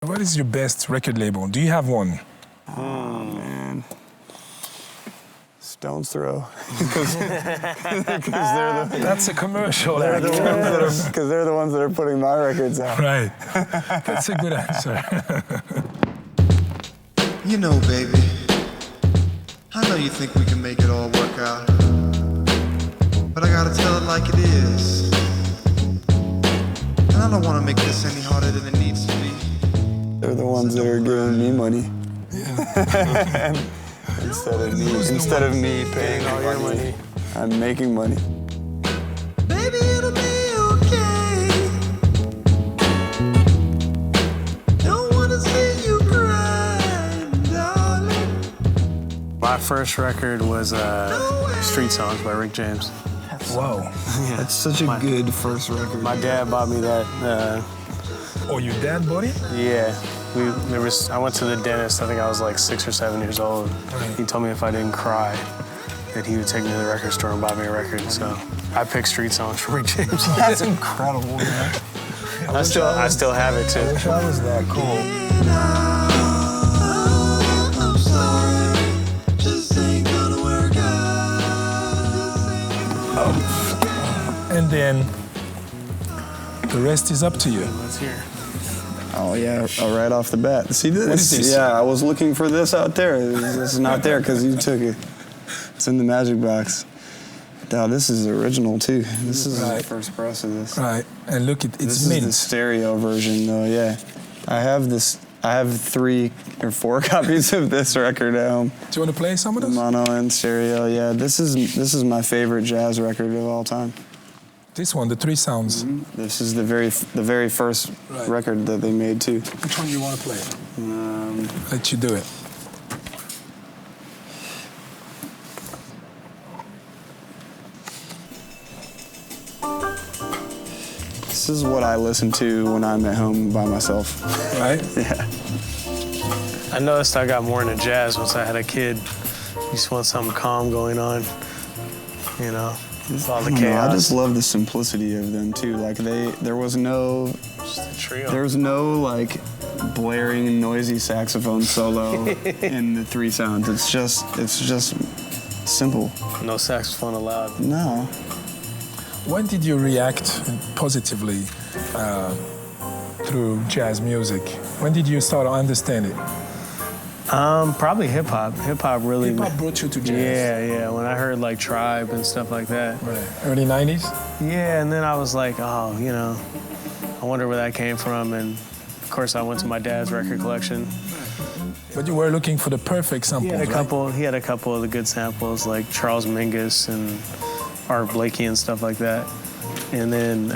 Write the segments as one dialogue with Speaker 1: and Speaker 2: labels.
Speaker 1: What is your best record label? Do you have one?
Speaker 2: Oh, man. Stone's Throw. Because they're the...
Speaker 1: That's a commercial.
Speaker 2: Because they're the ones that are putting my records out.
Speaker 1: Right. That's a good answer.
Speaker 3: You know, baby, I know you think we can make it all work out, but I gotta tell it like it is. And I don't want to make this any harder than it needs to be.
Speaker 2: They're the ones that are giving me money.
Speaker 1: Yeah.
Speaker 2: instead of me paying all your money, I'm making money.
Speaker 3: Baby, it'll be okay. Don't wanna see you cry, darling.
Speaker 4: My first record was Street Songs by Rick James.
Speaker 1: Wow.
Speaker 4: Yeah.
Speaker 2: That's such a good first record.
Speaker 4: My dad bought me that.
Speaker 1: Oh, your dad bought it?
Speaker 4: Yeah. I went to the dentist, I think I was like 6 or 7 years old.
Speaker 1: Right.
Speaker 4: He told me if I didn't cry, that he would take me to the record store and buy me a record. So I picked Street Songs from Rick James.
Speaker 2: That's incredible, man.
Speaker 4: I still have it too.
Speaker 2: I wish I was that cool.
Speaker 3: I'm sorry, just ain't gonna work out.
Speaker 1: And then the rest is up to you.
Speaker 4: Let's hear.
Speaker 2: Oh, yeah, right off the bat. See this?
Speaker 1: What is this?
Speaker 2: Yeah, I was looking for this out there. This is not there because you took it. It's in the magic box. Now, this is original, too. This is the first press of this.
Speaker 1: Right. And look, it's
Speaker 2: This
Speaker 1: mint.
Speaker 2: is the stereo version, though, yeah. I have 3 or 4 copies of this record at home.
Speaker 1: Do you want to play some of those?
Speaker 2: Mono and stereo, yeah. This is my favorite jazz record of all time.
Speaker 1: This one, the 3 sounds.
Speaker 2: Mm-hmm. This is the very first record that they made, too.
Speaker 1: Which one do you want to play? Let you do it.
Speaker 2: This is what I listen to when I'm at home by myself.
Speaker 1: Right?
Speaker 2: Yeah.
Speaker 4: I noticed I got more into jazz once I had a kid. You just want something calm going on, you know. All the
Speaker 2: I
Speaker 4: chaos.
Speaker 2: just love the simplicity of them too. Like there was no
Speaker 4: Just a trio.
Speaker 2: There was no like blaring noisy saxophone solo in the 3 sounds. It's just simple.
Speaker 4: No saxophone allowed.
Speaker 2: No.
Speaker 1: When did you react positively through jazz music? When did you start to understand it?
Speaker 4: Probably hip hop. Hip hop really.
Speaker 1: Hip hop brought you to jazz.
Speaker 4: Yeah. When I heard like Tribe and stuff like that.
Speaker 1: Right. Early 90s?
Speaker 4: Yeah, and then I was like, oh, you know, I wonder where that came from. And of course, I went to my dad's record collection.
Speaker 1: But you were looking for the perfect samples,
Speaker 4: He had a
Speaker 1: right?
Speaker 4: couple of the good samples like Charles Mingus and Art Blakey and stuff like that. And then,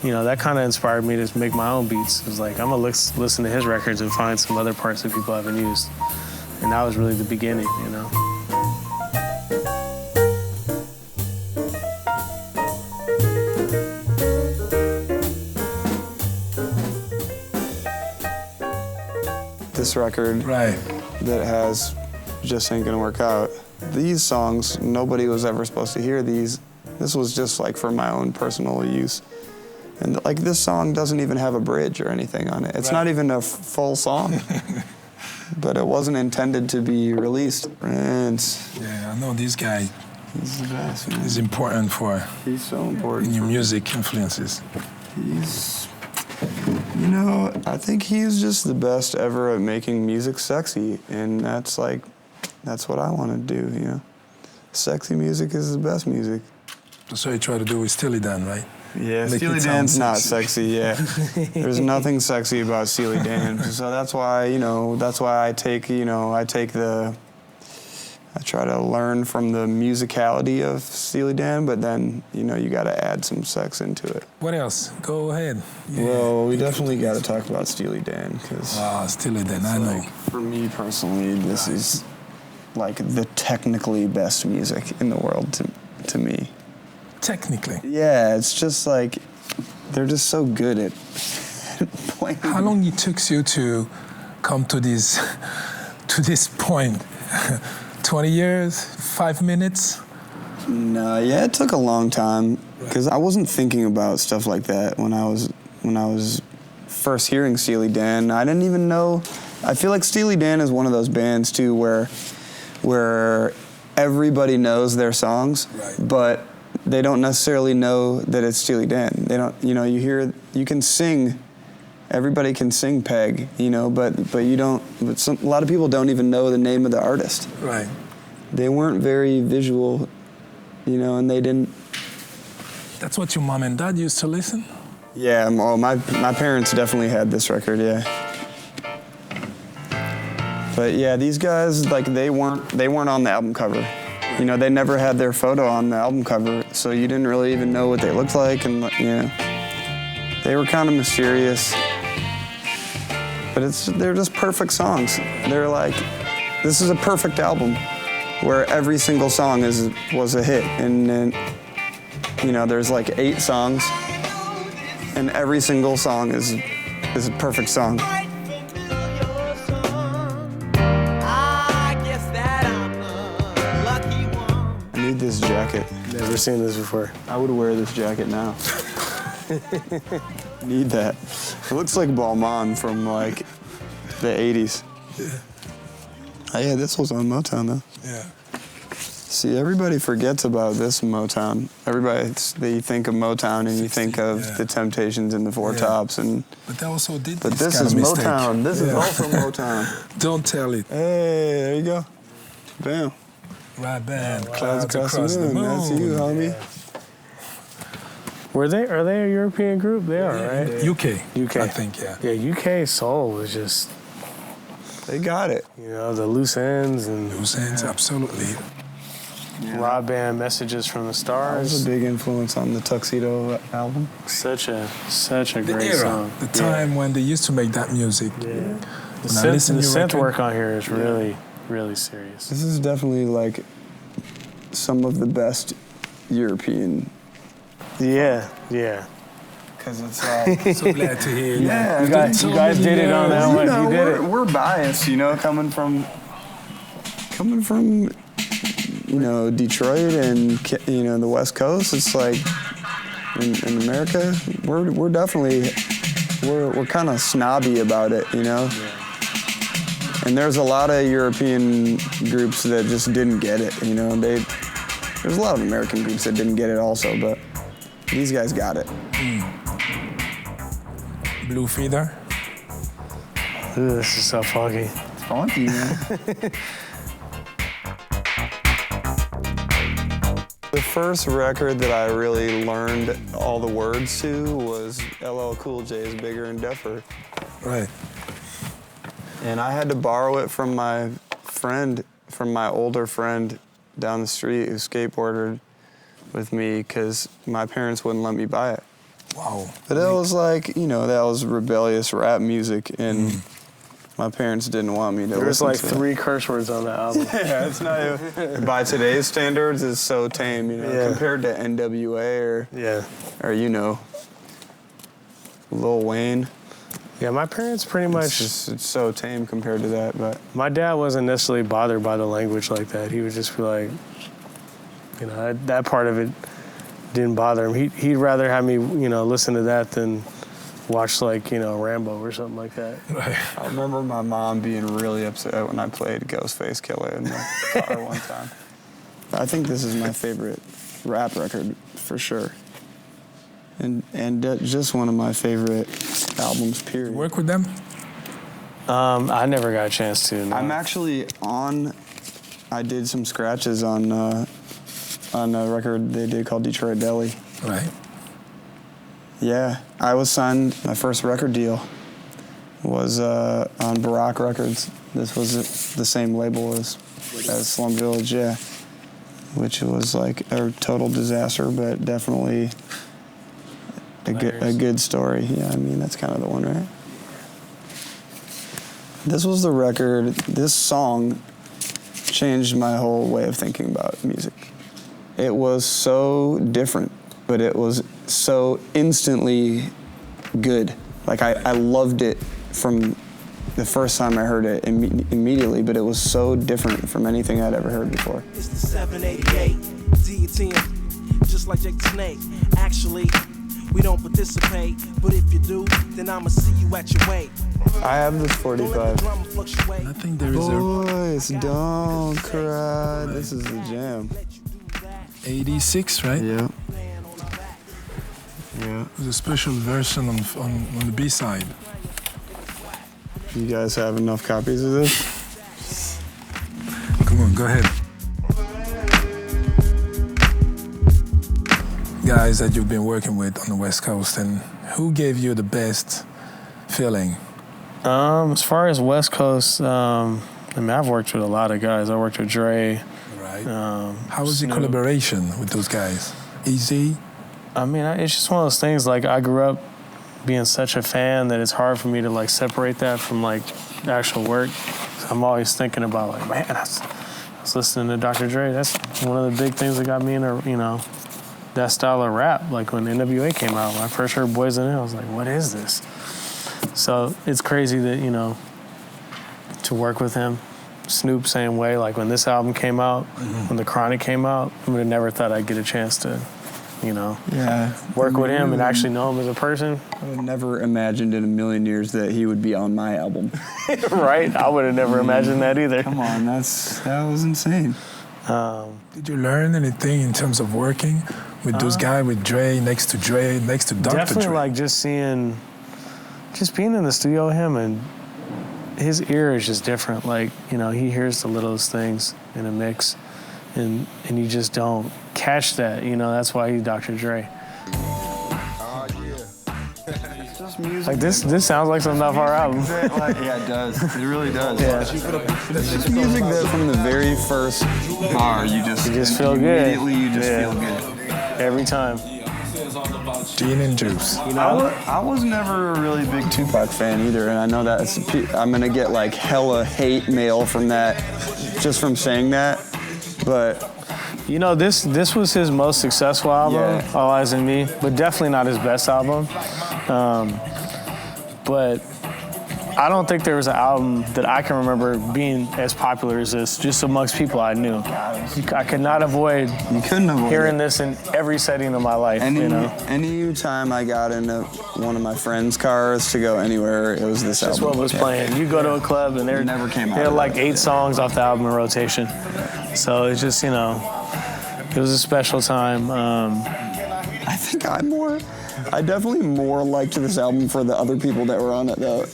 Speaker 4: you know, that kind of inspired me to make my own beats. It was like, I'm gonna listen to his records and find some other parts that people haven't used. And that was really the beginning, you know.
Speaker 2: This record that has Just Ain't Gonna Work Out. These songs, nobody was ever supposed to hear these. This was just like for my own personal use. And like this song doesn't even have a bridge or anything on it. It's not even a full song. But it wasn't intended to be released. And
Speaker 1: Yeah, I know this guy.
Speaker 2: he's the best, man.
Speaker 1: Is important for
Speaker 2: He's so important.
Speaker 1: in your music influences.
Speaker 2: He's, you know, I think he's just the best ever at making music sexy. And that's what I want to do, you know. Sexy music is the best music.
Speaker 1: That's what you try to do with Steely Dan, right?
Speaker 2: Yeah,
Speaker 1: Make
Speaker 2: Steely
Speaker 1: it sound
Speaker 2: Dan's not
Speaker 1: sexy.
Speaker 2: sexy, yeah. There's nothing sexy about Steely Dan. So that's why, you know, I try to learn from the musicality of Steely Dan, but then, you know, you got to add some sex into it.
Speaker 1: What else? Go ahead. Yeah.
Speaker 2: Well, we definitely got to talk about Steely Dan, because
Speaker 1: Steely Dan, I know.
Speaker 2: for me personally, this is like the technically best music in the world to me.
Speaker 1: Technically.
Speaker 2: Yeah, it's just like, they're just so good at playing.
Speaker 1: How long it took you to come to this point? 20 years? 5 minutes?
Speaker 2: No, yeah, it took a long time because I wasn't thinking about stuff like that when I was first hearing Steely Dan, I didn't even know. I feel like Steely Dan is one of those bands too where everybody knows their songs, but they don't necessarily know that it's Steely Dan. They don't, you can sing, everybody can sing Peg, but you don't, a lot of people don't even know the name of the artist.
Speaker 1: Right.
Speaker 2: They weren't very visual, and they didn't.
Speaker 1: That's what your mom and dad used to listen?
Speaker 2: Yeah, my parents definitely had this record, yeah. But yeah, these guys, like, they weren't on the album cover. They never had their photo on the album cover, so you didn't really even know what they looked like, and they were kind of mysterious. But they're just perfect songs. They're like, this is a perfect album where every single song was a hit, and then there's like 8 songs, and every single song is a perfect song. I need this jacket.
Speaker 4: Never seen this before.
Speaker 2: I would wear this jacket now. Need that. It looks like Balmain from like the 80s. Yeah. Oh, yeah, this was on Motown though.
Speaker 1: Yeah.
Speaker 2: See, everybody forgets about this Motown. They think of Motown and you think of the Temptations and the Four Tops and.
Speaker 1: But they also did.
Speaker 2: But this is Motown. This is also Motown.
Speaker 1: Don't tell it.
Speaker 2: Hey, there you go. Bam.
Speaker 1: Right band.
Speaker 2: Clouds across the moon. That's you, homie.
Speaker 4: Yeah. Are they a European group? They are, right?
Speaker 1: UK, I think, yeah.
Speaker 4: Yeah, UK soul was just.
Speaker 2: They got it.
Speaker 4: The loose ends and.
Speaker 1: Loose ends, absolutely.
Speaker 2: Yeah.
Speaker 4: Raw band Messages from the Stars.
Speaker 2: That was a big influence on the Tuxedo album.
Speaker 4: Such a great
Speaker 1: era,
Speaker 4: song.
Speaker 1: The time when they used to make that music.
Speaker 4: Yeah. The synth work on here is really, really serious.
Speaker 2: This is definitely like some of the best European.
Speaker 4: Yeah.
Speaker 2: Because it's like.
Speaker 1: So glad to hear
Speaker 2: that.
Speaker 4: You guys did it on that one. You did it.
Speaker 2: We're biased, coming from Detroit and the West Coast. It's like in America, we're definitely we're kind of snobby about it, Yeah. And there's a lot of European groups that just didn't get it, There's a lot of American groups that didn't get it also, but these guys got it.
Speaker 1: Blue Feather.
Speaker 4: Ooh, this is so funky.
Speaker 2: It's funky, man. The first record that I really learned all the words to was LL Cool J's Bigger and Deffer.
Speaker 1: Right.
Speaker 2: And I had to borrow it from my older friend down the street who skateboarded with me because my parents wouldn't let me buy it.
Speaker 1: Wow.
Speaker 2: But it was like, that was rebellious rap music, and my parents didn't want me to listen to it.
Speaker 4: There's like 3 curse words on the album.
Speaker 2: Yeah, it's not, by today's standards, it's so tame, compared to NWA or Lil Wayne.
Speaker 4: Yeah, my parents pretty much...
Speaker 2: It's so tame compared to that, but...
Speaker 4: My dad wasn't necessarily bothered by the language like that. He would just be like, that part of it didn't bother him. He'd rather have me, listen to that than watch, Rambo or something like that.
Speaker 1: Right.
Speaker 2: I remember my mom being really upset when I played Ghostface Killer in the car one time. I think this is my favorite rap record, for sure. And just one of my favorite albums, period.
Speaker 1: Work with them?
Speaker 4: I never got a chance to. No.
Speaker 2: I'm actually I did some scratches on a record they did called Detroit Deli.
Speaker 1: Right.
Speaker 2: Yeah, I was signed, my first record deal was on Barack Records. This was the same label as Slum Village, yeah. Which was like a total disaster, but definitely a good story. Yeah, that's kind of the one, right? This was the record, this song changed my whole way of thinking about music. It was so different, but it was so instantly good. Like, I loved it from the first time I heard it immediately, but it was so different from anything I'd ever heard before.
Speaker 5: It's the 788 DTM, just like Jake the Snake. Actually, We don't participate, but if you do, then I'ma see you at your weight.
Speaker 2: I have this 45.
Speaker 1: I think there is
Speaker 2: Boys, don't cry. This is the jam.
Speaker 1: 86, right?
Speaker 2: Yeah. Yeah.
Speaker 1: There's a special version on the B-side.
Speaker 2: You guys have enough copies of this?
Speaker 1: Come on, go ahead. Guys that you've been working with on the West Coast, and who gave you the best feeling?
Speaker 4: As far as West Coast, I mean, I've worked with a lot of guys. I worked with Dre.
Speaker 1: Right. How was your collaboration with those guys? Easy?
Speaker 4: I mean, it's just one of those things, like, I grew up being such a fan that it's hard for me to, like, separate that from, like, the actual work. I'm always thinking about, like, man, I was listening to Dr. Dre. That's one of the big things that got me into, you know, that style of rap. Like, when NWA came out, when I first heard Boys in It, I was like, what is this? So it's crazy that, you know, to work with him. Snoop, same way. Like, when this album came out, when The Chronic came out, I would have never thought I'd get a chance to, you know, work with him and actually know him as a person.
Speaker 2: I would have never imagined in a million years that he would be on my album.
Speaker 4: Right? I would have never imagined that either.
Speaker 2: Come on, that was insane.
Speaker 1: Did you learn anything in terms of working with those guys, with Dre, next to Dre, next to Dr.
Speaker 4: Definitely,
Speaker 1: Dre?
Speaker 4: like, just being in the studio with him, and his ear is just different. Like, you know, he hears the littlest things in a mix, and you just don't catch that. You know, that's why he's Dr. Dre. Like, this sounds like something off our album.
Speaker 2: Yeah, it does. It really does.
Speaker 4: Yeah.
Speaker 2: It's just music that from the very first bar, you just
Speaker 4: feel good.
Speaker 2: Immediately, you just feel good.
Speaker 4: Every time.
Speaker 1: Gin and juice.
Speaker 4: You know?
Speaker 2: I was never a really big Tupac fan either, and I know that I'm gonna get like hella hate mail from that, just from saying that. But
Speaker 4: you know, this was his most successful album, All Eyes on Me, but definitely not his best album. But I don't think there was an album that I can remember being as popular as this, just amongst people I knew. I could not avoid hearing this in every setting of my life. You know?
Speaker 2: Any time I got into one of my friends' cars to go anywhere, it was this album.
Speaker 4: That's what was playing. You go to a club and there are like 8 songs off the album in rotation. So it's just, you know, it was a special time.
Speaker 2: I think I definitely more liked this album for the other people that were on it, though.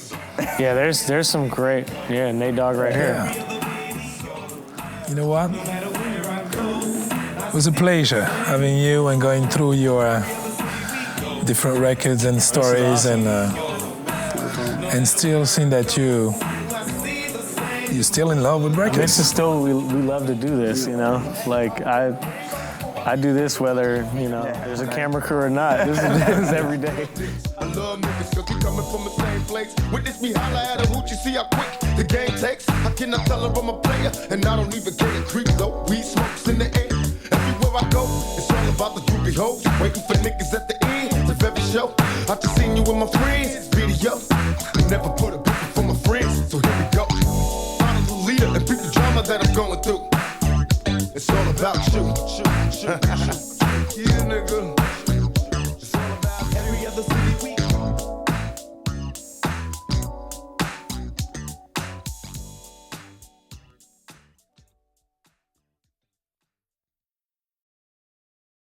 Speaker 4: Yeah, there's some great, Nate Dogg right here.
Speaker 1: You know what? It was a pleasure having you and going through your different records and stories, awesome. And still seeing that you're still in love with records.
Speaker 4: This is still, we love to do this, you know? Like, I do this whether, you know, there's a camera crew or not. This is every day.
Speaker 6: I love niggas cause we coming from the same place. Witness me holla at a hoot, you see how quick the game takes. I cannot tell her I'm a player, and I don't even care. Creep though, weed smokes in the air. Everywhere I go, it's all about the groupie hoes. Waiting for niggas at the end of every show. I just seen you with my friends, video. Never put a picture for my friends, so here we go. Follow the leader and beat the drama that I'm going through. It's all about you. Yeah, nigga.